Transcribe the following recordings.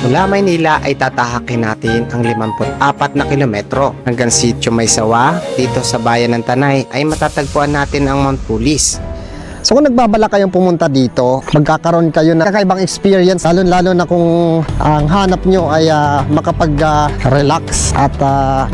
Mula Maynila ay tatahakin natin ang 54 na kilometro hanggang Sitio Maysawa. Dito sa bayan ng Tanay ay matatagpuan natin ang Mount Pulis. So kung nagbabala kayong pumunta dito, magkakaroon kayo ng kakaibang experience, lalo na kung ang hanap nyo ay makapag-relax at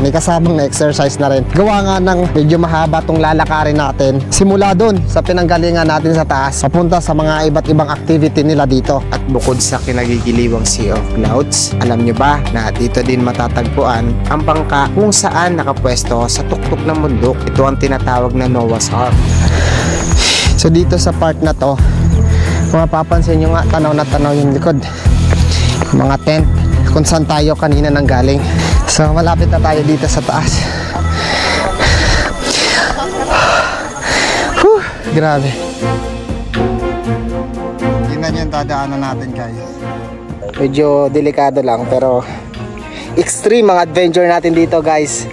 may kasamang na exercise na rin. Gawa nga ng medyo mahaba tong lalakarin natin. Simula dun sa pinanggalingan natin sa taas, papunta sa mga iba't ibang activity nila dito. At bukod sa kinagigiliwang Sea of Clouds, alam nyo ba na dito din matatagpuan ang bangka kung saan nakapwesto sa tuktok ng bundok? Ito ang tinatawag na Noah's Ark. So dito sa part na to, kung mapapansin nyo nga, tanaw na tanaw yung likod, mga tent kung saan tayo kanina nang galing. So malapit na tayo dito sa taas. Whew, grabe. Tingnan nyo yung dadaanan natin, guys. Medyo delikado lang, pero extreme ang adventure natin dito, guys.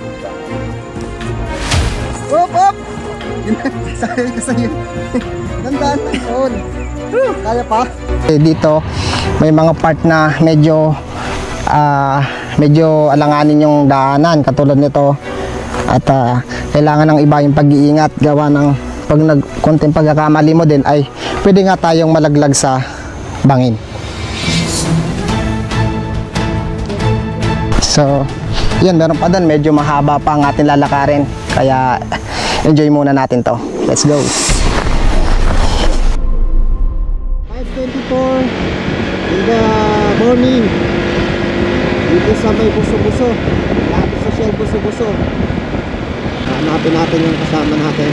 Up, up! Sabi ko sa'yo, gandaan na yun. Kaya pa. Dito may mga part na medyo alanganin yung daanan katulad nito. At kailangan ng iba yung pag-iingat. Gawa ng pag konting pagkakamali mo din ay pwede nga tayong malaglag sa bangin. So yun, meron pa doon, medyo mahaba pa ang ating lalakarin. Kaya enjoy muna natin to. Let's go. 5:24 in the morning. Dito sa may Buso-Buso. Lapit sa Shell Buso-Buso. Hanapin natin yung kasama natin.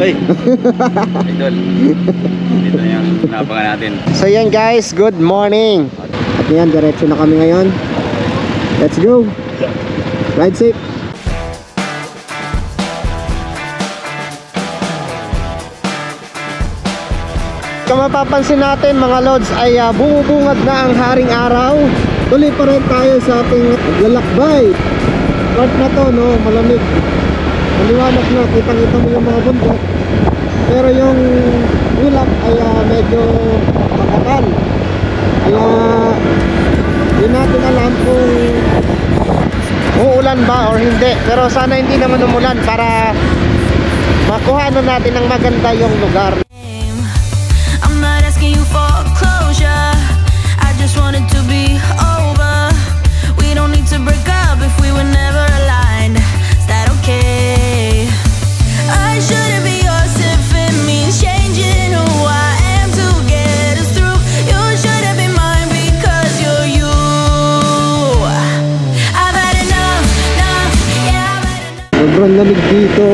Hey! Idol, dito na yung napangan natin. So yan guys, good morning. At yan, diretso na kami ngayon. Let's go. Ride safe. Kung mapapansin natin mga lods ay bumubungad na ang haring araw. Tuloy pa rin tayo sa ating lalakbay. Part na to, no, malamig. Maliwanag na, kitang-kita mo yung mga bundok. Pero yung ulap ay medyo makapal. Kaya hindi natin alam kung uulan ba or hindi. Pero sana hindi naman umulan para makuha na natin ng maganda yung lugar. I'm not asking you for closure, I just want it to be over. We don't need to break up if we were never aligned. Is that okay? I shouldn't be yours if it means changing who I am to get us through. You shouldn't be mine because you're you. I've had enough, enough, yeah, I've had enough. Sobrang lamig dito.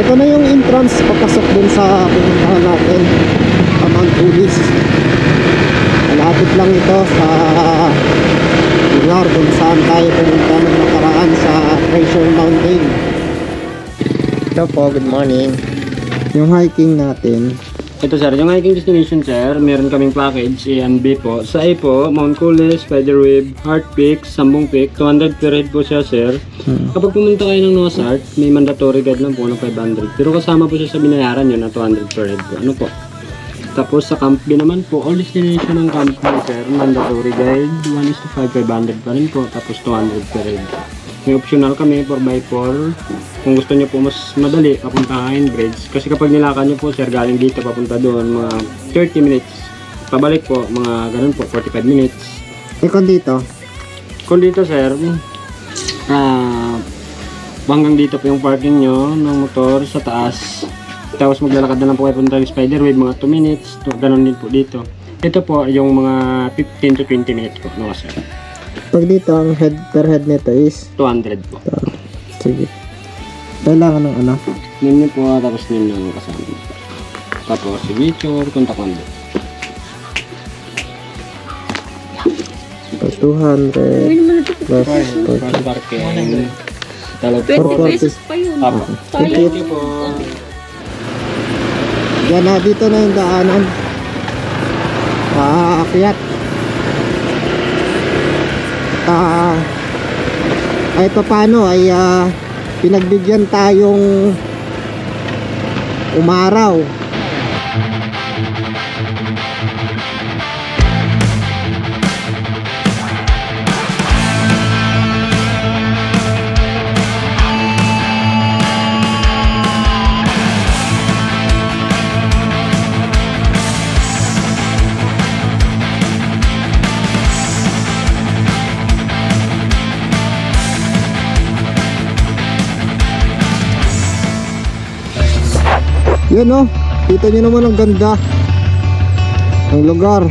Ito na yung entrance papasok dun sa pinuntahan natin, Mount Pulis. Malapit lang ito sa lugar kung saan tayo pumunta ng nakaraan sa Treasure Mountain. Ito po, good morning. Yung hiking natin. Ito sir, yung hiking destination sir, meron kaming package A and B po. Sa A po, Mount Pulis, Spiderweb, Heart Peak, Sambong Peak, 200 per head po siya sir. Kapag pumunta kayo ng Noah's Ark, may mandatory guide lang po ng 500. Pero kasama po siya sa binayaran nyo na 200 per head po. Ano po? Tapos sa Camp B naman po, all destination ng Camp B sir, mandatory guide, 1:5, 500 pa rin po. Tapos 200 per head. May optional kami 4x4. Kung gusto nyo po mas madali, papunta kayo bridge. Kasi kapag nilakan nyo po sir, galing dito papunta doon, mga 30 minutes. Pabalik po, mga ganun po, 45 minutes. Kung dito? Kung dito sir, hanggang dito po yung parking nyo ng motor sa taas. Tapos maglalakad na lang po kayo punta ng Spiderweb, mga 2 minutes. Ganun din po dito. Ito po yung mga 15 to 20 minutes po, no sir. Pag dito, ang head per head nito is 200 po. sige. Kailangan ng ano? Name nyo po, tapos name nyo kasama. Tapos signature, contact number. 200 plus Parking. 20 pesos pa yun. Thank you po. yan na, dito na yung daanan. Aakyat. ay paano ay pinagbigyan tayong umaraw. Yun oh, kita nyo naman ang ganda ng lugar.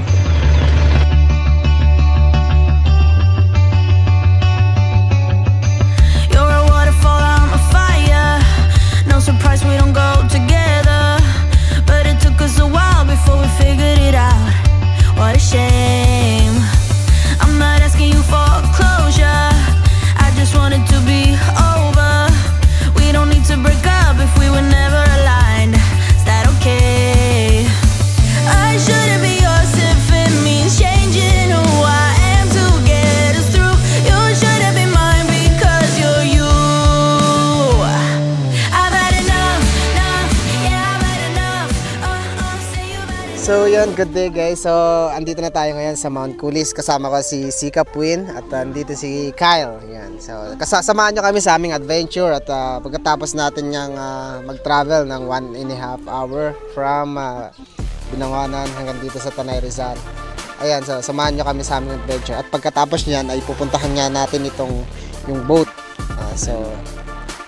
You're a waterfall, I'm a fire. No surprise we don't go together, but it took us a while before we figured it out. What a shame. I'm not asking you for closure, I just want it to be over. We don't need to break up if we were never aligned. Is that okay? I shouldn't be yours if it means changing who I am to get us through. You shouldn't be mine because you're you. I've had enough, yeah, I've had enough. Say you've had enough. So yun, good day guys. So andito na tayo ngayon sa Mount Kulis. Kasama ko si Sika Puin at andito si Kyle. Yan. So kasamahan nyo kami sa aming adventure at pagkatapos natin yung mag-travel ng 1.5 hour from Binangonan hanggang dito sa Tanay Rizal. Ayan, so samahan nyo kami sa aming adventure. At pagkatapos niyan ay pupuntahan nga natin yung boat. So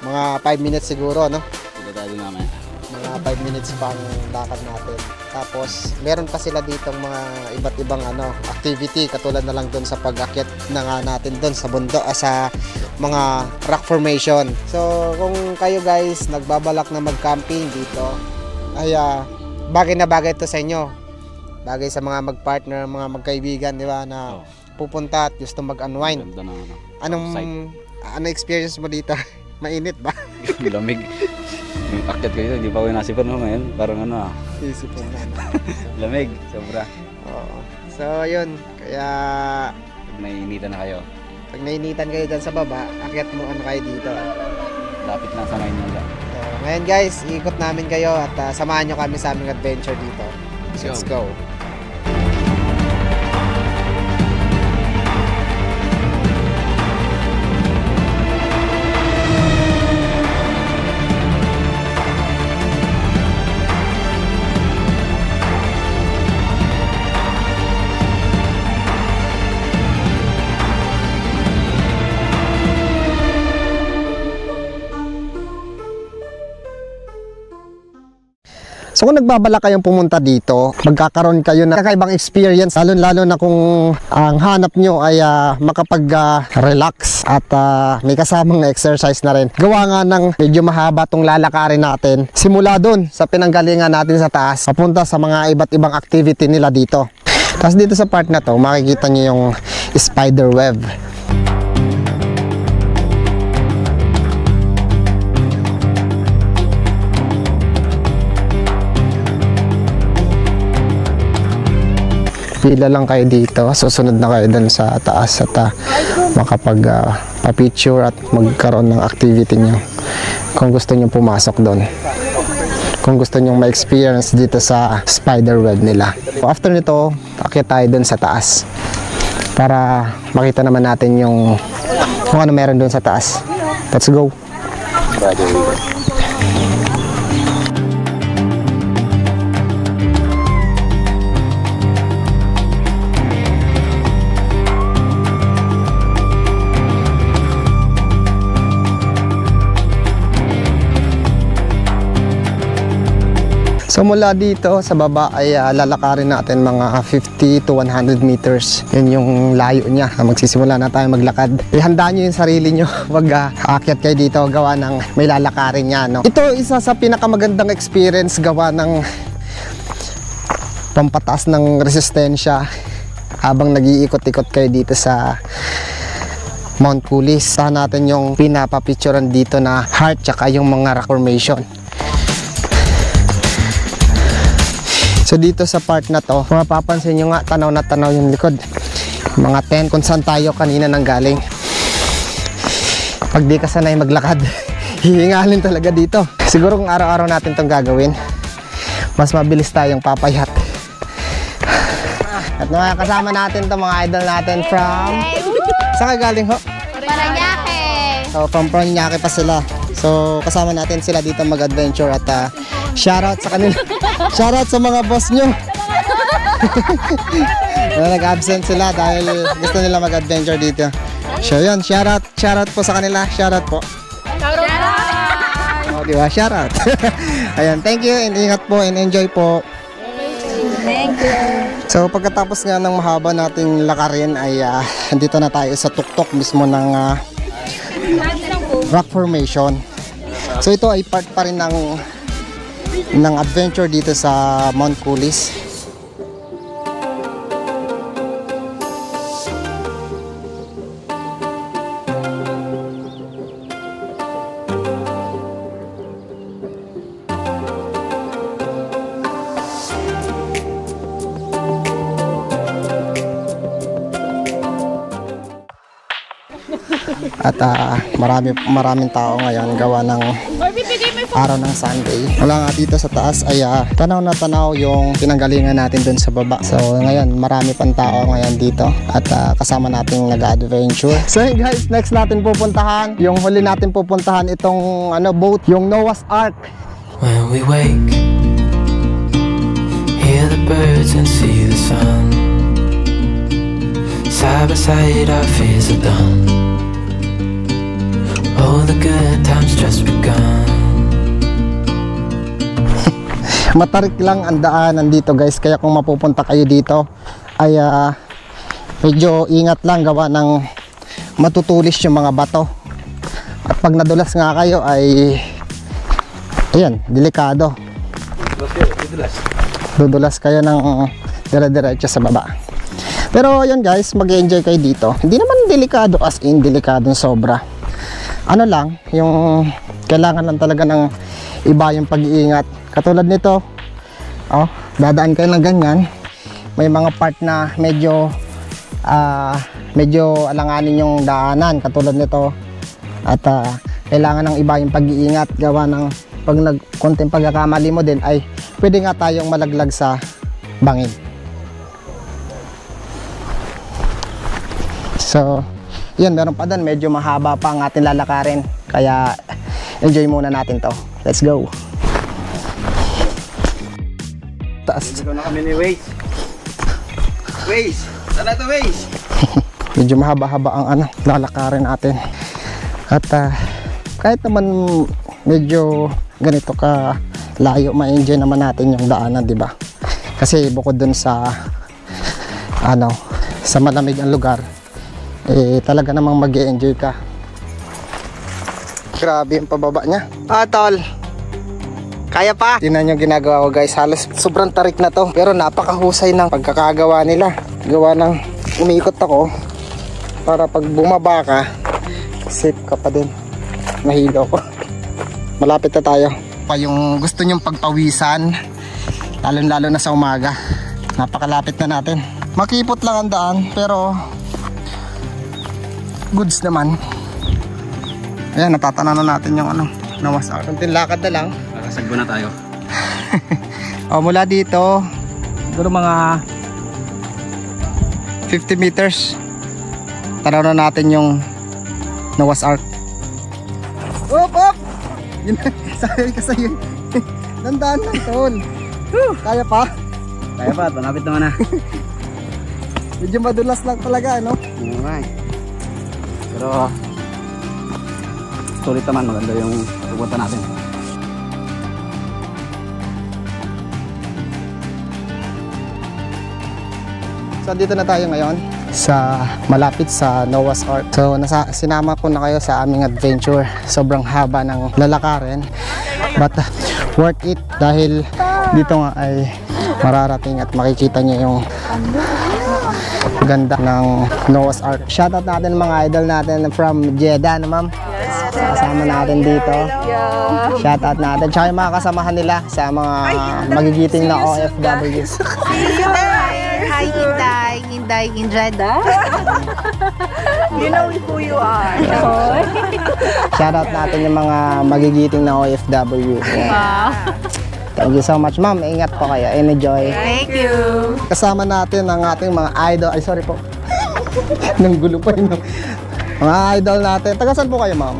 mga 5 minutes siguro, no? Ito tayo namin. Mga 5 minutes pang lakad natin. Tapos meron pa sila ditong mga iba't ibang activity katulad na lang doon sa pag-akyat na nga natin doon sa bundok sa mga rock formation. So kung kayo guys nagbabalak na mag-camping dito ay bagay na bagay ito sa inyo. Bagay sa mga mag-partner, mga magkaibigan, di ba, na pupunta at gusto mag-unwind. Ganda na Ano experience mo dito? Mainit ba? Lamig. Yung akyat ko dito, hindi pa ako nasipan mo ngayon. Parang Isip mo na. lamig, sobra. Oo. So yun, kaya Pag naiinitan na kayo, pag nainitan kayo dyan sa baba, akyat mo kayo dito. lapit na sa Maynila. So, ngayon guys, iikot namin kayo at samahan nyo kami sa aming adventure dito. Let's go. So kung nagbabalak kayong pumunta dito, magkakaroon kayo ng kakaibang experience, lalo na kung ang hanap nyo ay makapag-relax at may kasamang exercise na rin. Gawa nga ng medyo mahaba tong lalakarin natin. Simula dun sa pinanggalingan natin sa taas, papunta sa mga iba't ibang activity nila dito. Tapos dito sa part na to, makikita nyo yung spider web. Pila lang kayo dito, susunod na kayo dun sa taas at makapag-picture at magkaroon ng activity nyo kung gusto nyo pumasok doon, kung gusto nyo ma-experience dito sa spider web nila. After nito, akyat tayo dun sa taas para makita naman natin yung kung ano meron dun sa taas. Let's go! So mula dito sa baba ay lalakarin natin mga 50 to 100 meters. Yun yung layo niya. Magsisimula na tayo maglakad. Ihandaan nyo yung sarili nyo. Huwag aakyat kayo dito gawa ng may lalakarin niya. No? Ito isa sa pinakamagandang experience gawa ng pampataas ng resistensya habang nag-iikot-ikot kayo dito sa Mount Kulis. Saan natin yung pinapapicturean dito na heart tsaka yung mga rock formation. So dito sa part na to, mapapansin nyo nga, tanaw na tanaw yung likod. Mga tent kung saan tayo kanina nang galing. Pag di ka sanay maglakad, hihingalin talaga dito. Siguro kung araw-araw natin itong gagawin, mas mabilis tayong papayat. At mga kasama natin itong mga idol natin from... Saan ka galing ho? Paranaque. So from Paranaque pa sila. So kasama natin sila dito mag-adventure at shoutout sa kanila. Shoutout sa mga boss nyo. Nag-absent sila dahil gusto nila mag-adventure dito. So yun, shoutout po sa kanila. Shoutout po. Oh, diba? Shoutout. Ayan, thank you and ingat po and enjoy po. Thank you. So pagkatapos nga ng mahaba nating lakarin ay andito na tayo sa tuktok mismo ng rock formation. So ito ay part pa rin ng adventure dito sa Mount Coulis. At maraming tao ngayon gawa ng araw ng Sunday. Wala nga dito sa taas ay tanaw na tanaw yung pinanggalingan natin dun sa baba. So ngayon marami pang tao ngayon dito at kasama nating nag-adventure. So guys, next natin pupuntahan, yung huli natin pupuntahan itong boat, yung Noah's Ark. When we wake, hear the birds and see the sun. Side by side our fears are done. Oh, the good times just begun. Matarik lang ang daanan dito guys, kaya kung mapupunta kayo dito ay medyo ingat lang gawa ng matutulis yung mga bato. At pag nadulas nga kayo ay ayan, delikado. Dudulas kayo ng dire-diretso sa baba. Pero yun guys, mag-enjoy kayo dito. Hindi naman delikado as in delikadong sobra. Ano lang, yung kailangan lang talaga ng iba yung pag-iingat. Katulad nito, dadaan kayo ng ganyan. May mga part na medyo alanganin yung daanan. Katulad nito. At kailangan ng iba yung pag-iingat. Gawa ng pag konting pagkakamali mo din ay pwede nga tayong malaglag sa bangin. So, yun, meron pa doon, medyo mahaba pa ang ating lalakarin, kaya enjoy muna natin to. Let's go. Taas. Ikaw na kami ni Waze. Waze! Sana ito Waze! Medyo mahaba-haba ang lalakarin natin. At kahit naman medyo ganito ka layo, ma-enjoy naman natin yung daanan, di ba? Kasi bukod dun sa sa malamig ang lugar, talaga namang mag-e-enjoy ka. Grabe yung pababa niya. Tol, kaya pa. Tingnan yung ginagawa ko guys, halos sobrang tarik na to, pero napakahusay ng pagkakagawa nila. Gawa ng umiikot ako para pag bumaba ka, safe ka pa din. Nahilo ko. Malapit na tayo. Pa yung gusto nyong pagpawisan, lalo na sa umaga, napakalapit na natin. Makipot lang ang daan, pero goods naman. Ayan, natatanaw na natin yung Noah's Ark. Kunting lakad na lang. Nakasagbo na tayo. Mula dito, siguro mga 50 meters. Tanaw na natin yung Noah's Ark. Op! Sabi ka sa'yo. Dandaan lang, tol. Kaya pa? Kaya pa, malapit naman na. Medyo madulas lang talaga, Pero sulit naman, maganda yung pupunta natin. So dito na tayo ngayon sa malapit sa Noah's Ark. So sinama ko na kayo sa aming adventure. Sobrang haba ng lalakarin, but worth it dahil dito nga ay mararating at makikita nyo yung ganda ng Noah's Ark. Shoutout natin mga idol natin from Jeddah, ma'am. Kasama natin dito. Shoutout natin. Tsaka yung mga kasamahan nila sa mga magigiting na OFWs. Hi, Inday. Day in Jeddah. You know who you are. Shoutout natin yung mga magigiting na OFW. Yan. Wow. Thank you so much, ma'am. Ingat po kayo. Enjoy. Thank you. Kasama natin ang ating mga idol. Ay, sorry po. Nang gulo pa yun. Mga idol natin. Taga saan po kayo, ma'am?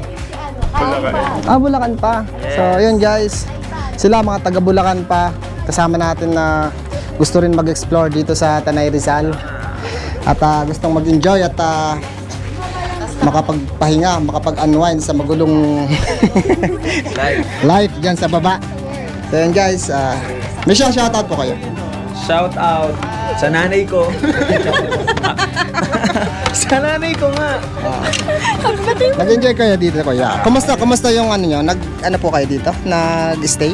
Bulacan. Bulacan pa. So, yun guys. Sila mga taga Bulacan pa. Kasama natin na gusto rin mag-explore dito sa Tanay Rizal. At gustong mag-enjoy at makapagpahinga, makapag-unwind sa magulong life dyan sa baba. So yun guys, may shoutout po kayo. Shout out sa nanay ko. Sa nanay ko nga. Nag-enjoy kayo dito, kuya. Kumusta yung ano nyo? Ano po kayo dito? Nag-stay?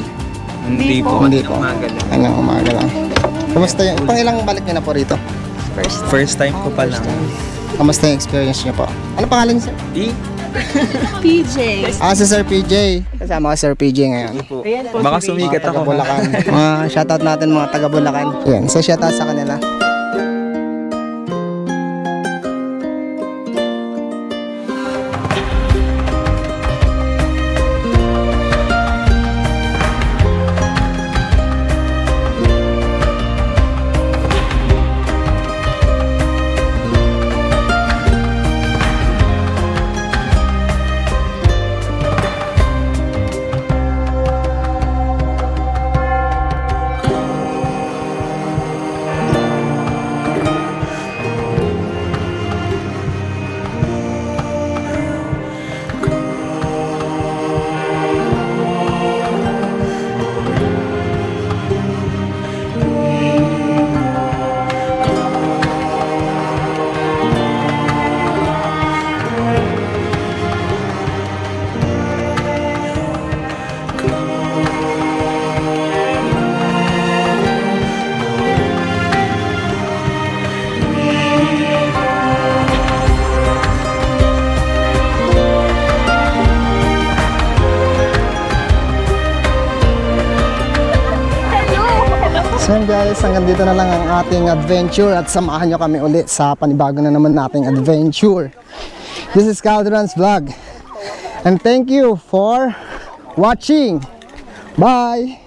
Hindi po. Umaga lang. Ano, umaga lang. Kumusta yung, pang ilang balik nyo na po rito? First time ko pa lang. Kumusta yung experience nyo po? Ano pangalan niyo, sir? PJ. Si Sir PJ. Kasama ka Sir PJ ngayon. Baka sumikat Taga ako. Bulacan. Shoutout natin mga taga Bulacan. Yan, so shoutout sa kanila. So yun guys, hanggang dito na lang ang ating adventure at samahan nyo kami ulit sa panibago na naman nating adventure. This is Calderon's Vlog. And thank you for watching. Bye!